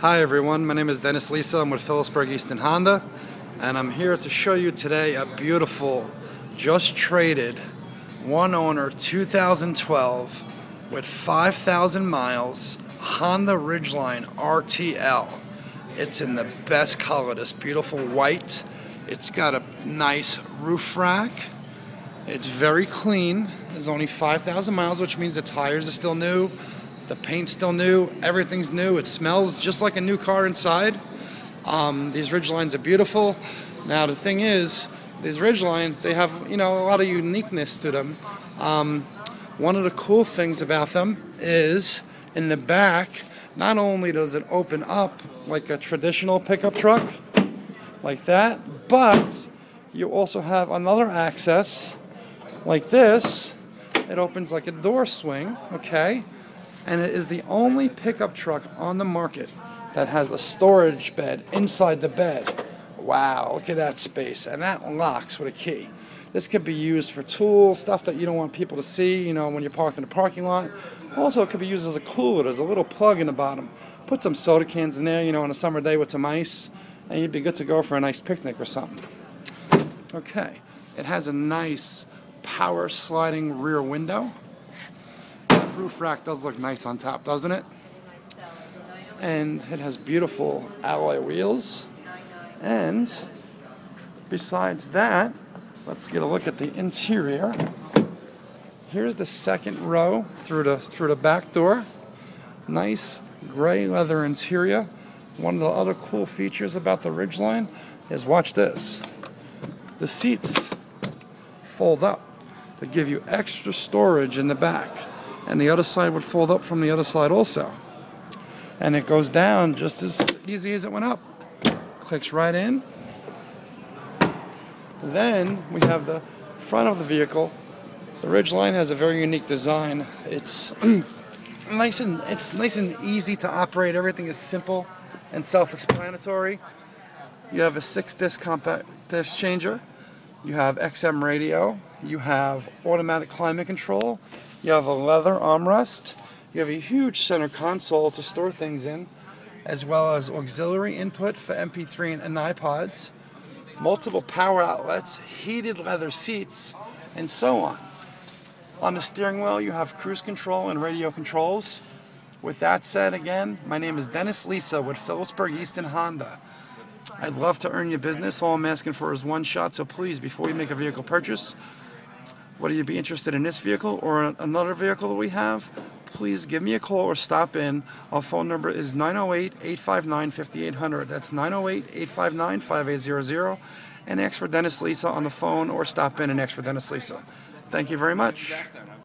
Hi everyone, my name is Dennis Lisa. I'm with Phillipsburg Easton Honda, and I'm here to show you today a beautiful, just traded, one owner 2012 with 5,000 miles Honda Ridgeline RTL. It's in the best color, this beautiful white. It's got a nice roof rack. It's very clean. There's only 5,000 miles, which means the tires are still new. The paint's still new, everything's new. It smells just like a new car inside. These Ridgelines are beautiful. Now the thing is, these Ridgelines, they have, a lot of uniqueness to them. One of the cool things about them is in the back, not only does it open up like a traditional pickup truck, like that, but you also have another access like this. It opens like a door swing, okay? And it is the only pickup truck on the market that has a storage bed inside the bed. Wow, look at that space. And that locks with a key. This could be used for tools, stuff that you don't want people to see, when you're parked in the parking lot. Also, it could be used as a cooler. There's a little plug in the bottom. Put some soda cans in there, on a summer day with some ice, and you'd be good to go for a nice picnic or something. Okay, it has a nice power sliding rear window. Roof rack does look nice on top, doesn't it? And it has beautiful alloy wheels. And besides that, let's get a look at the interior. Here's the second row through the back door. Nice gray leather interior. One of the other cool features about the Ridgeline is, watch this. The seats fold up to give you extra storage in the back. And the other side would fold up from the other side also. And it goes down just as easy as it went up. Clicks right in. Then we have the front of the vehicle. The Ridgeline has a very unique design. It's nice and easy to operate. Everything is simple and self-explanatory. You have a 6-disc compact disc changer. You have XM radio. You have automatic climate control. You have a leather armrest. You have a huge center console to store things in, as well as auxiliary input for MP3 and iPods, multiple power outlets, heated leather seats, and so on. On the steering wheel, you have cruise control and radio controls. With that said, again, my name is Dennis Lisa with Phillipsburg Easton Honda. I'd love to earn your business. All I'm asking for is one shot, so please, before you make a vehicle purchase, whether you be interested in this vehicle or another vehicle that we have, please give me a call or stop in. Our phone number is 908-859-5800. That's 908-859-5800. And ask for Dennis Lisa on the phone or stop in and ask for Dennis Lisa. Thank you very much.